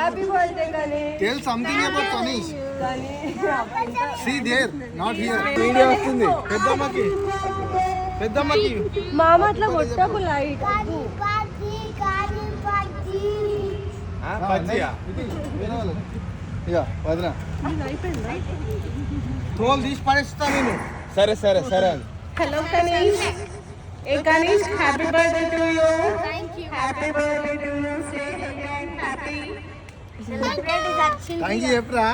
Happy birthday Ganesh. Tell something about Ganesh. See there, not here. Video వస్తుంది పెద్దమ్మకి మామ అట్లా కొట్టకు light. ఇక వదినా ట్రోల్ తీసి పడేస్తా నేను. సరే సరే సరే అని. హలో గణేష్. ఏ Ganesh happy birthday to you. Happy birthday to you. Say again happy. Thank you చెప్పరా.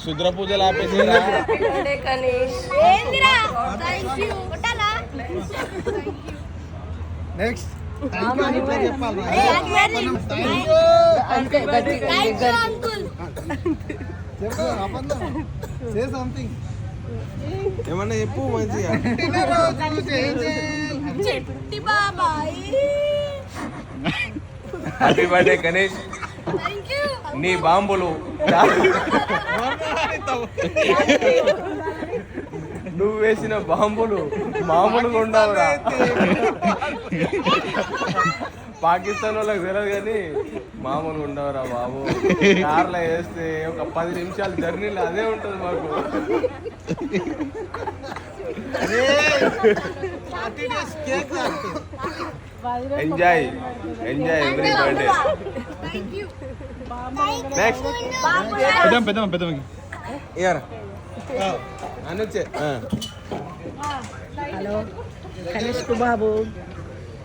క్షుద్ర పూజలు ఆపేసిరా. Happy birthday Ganesh. Next say something. ఏమన్నా చెప్పు మంచిగా. Happy birthday Ganesh. నీ బాంబులు నువ్వు వేసిన బాంబులు మామూలుగా ఉండవురా. పాకిస్తాన్ వాళ్ళకి తెలియదు కానీ మామూలుగా ఉండవురా బాబు. కార్లో వేస్తే ఒక 10 నిమిషాల జర్నీలో అదే ఉంటుంది మాకు. Enjoy enjoy every birthday. Next పెద్దమ్మకి ఇయర్ అనొచ్చే. హలో గణేష్ బాబు,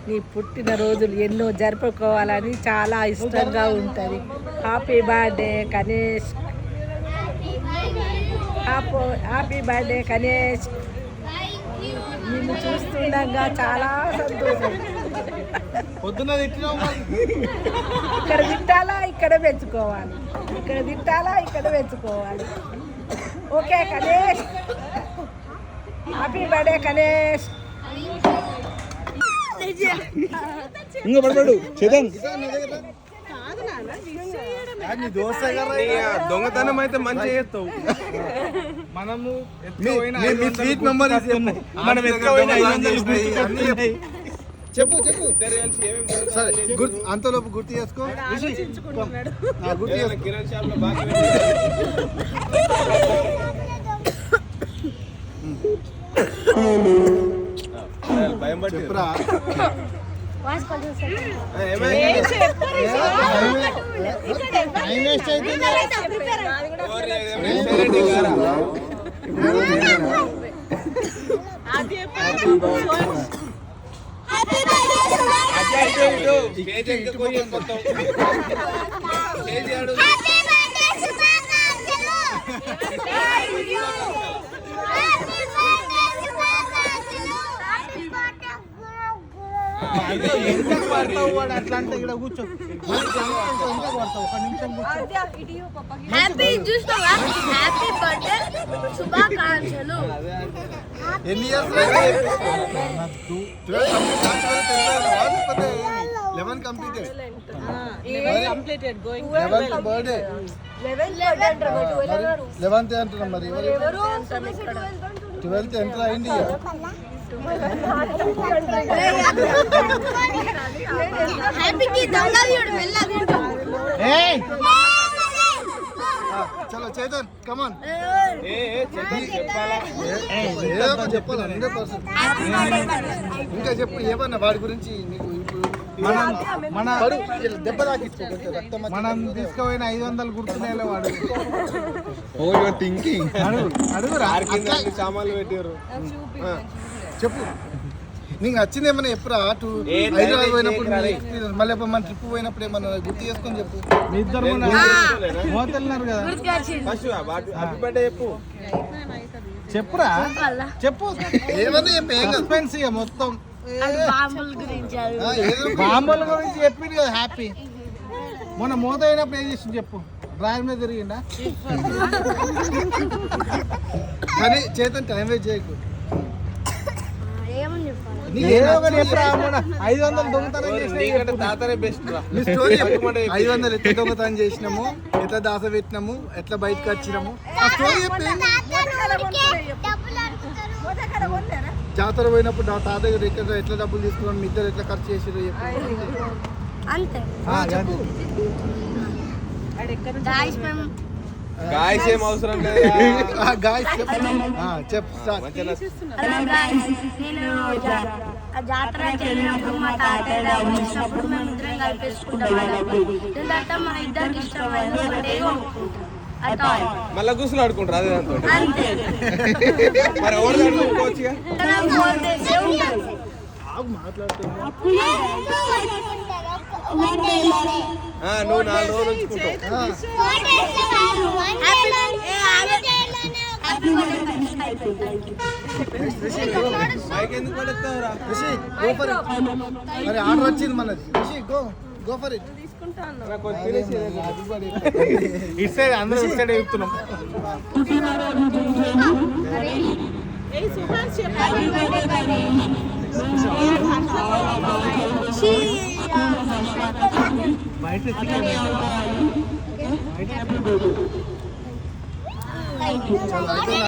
నీ పుట్టినరోజులు ఎన్నో జరుపుకోవాలని చాలా ఇష్టంగా ఉంటుంది. Happy birthday Ganesh. Happy birthday Ganesh. నిన్ను చూస్తుండగా చాలా సంతోషం. పొద్దున్న ఇక్కడ తిట్టాలా ఇక్కడ పెంచుకోవాలి, ఇక్కడ తిట్టాలా ఇక్కడ పెంచుకోవాలి. Okay Ganesh. Happy birthday Ganesh. ఇంకా పడబడు చేతన్. దొంగతనం అయితే మంచిగా చేస్తావు. మనము స్వీట్ మెమరీస్ మనం చెప్పు చెప్పు. సరే అంతలోపు గుర్తు చేసుకో. గుర్తు చేసుకో. కిరణ్ షాప్ లో బాగా భయం పట్టి చెప్పురా. అట్లా అంటే ఇక్కడ కూర్చో. ఎన్ని years 11 completed. 11th birthday. 11th అంటున్నాం మరి. 12th ఎంటర్ అయింది. చలో చేతన్ కమాన్. చెప్పాలి 100%. ఇంకా చెప్పు ఏమన్నా వాడి గురించి నీకు. మన దెబ్బ తాకించుకో. మనం తీసుకుపోయిన 500 గుర్తులే వాడు. థింకింగ్ అడుగురా. సామాన్లు పెట్టారు. చెప్పు నీకు నచ్చింది ఏమన్నా ఎప్పుడు హైదరాబాద్ పోయినప్పుడు మళ్ళీ మన ట్రిప్ పోయినప్పుడు ఏమన్నా గుర్తు చేసుకొని చెప్పు. మీ ఇద్దరు మోతలున్నారు కదా. చెప్పురా చెప్పు. ఏమన్నా ఎక్స్పెన్స్ ఇక మొత్తం బాంబుల గురించి చెప్పింది కదా. హ్యాపీ మొన్న మోత అయినప్పుడు ఏం చేసింది చెప్పు. డ్రాయర్ మీద తిరిగిండా. కానీ చేతన్ టైం వేస్ట్ చేయకు. 500 దొంగతనం ఎట్లా దొంగతనం చేసినాము, ఎట్లా దాస పెట్టినాము, ఎట్లా బయటకు వచ్చినాము ఆ స్టోరీ చెప్పి. జాతర పోయినప్పుడు తాత దగ్గర ఎట్లా డబ్బులు తీసుకున్నాం, మీ ఇద్దరు ఎట్లా ఖర్చు చేసారు చెప్పి. అంతే చెప్పు గాయస్ మేము గాయస్ ఏం అవసరం లేదు గాయస్ చెప్పు start. హలో గాయస్ నేను జాతరకి వెళ్ళినప్పుడు మా తాతయ్య వచ్చినప్పుడు మేము ఇద్దరం కలిపేసుకుంటాం ఎందుకంటే మన ఇద్దరికి ఇష్టమైన ఒకటే అట్లా మళ్ళా కూర్చుని ఆడుకుంటారు అదే దాంతో అంతే మరి ఎవరు ఆడుకోవచ్చుగా నువ్వు 4 రోజులు ఉంచుకుంటావు మైక్ ఎందుకు పడేస్తావురా రిషి గో ఫర్ ఇట్ మరి ఆర్డర్ వచ్చింది మనది రిషి గో ఫర్ ఇట్ ఇటు సైడ్ అందరూ ఇటు సైడ్ చెప్తున్నాం చాలా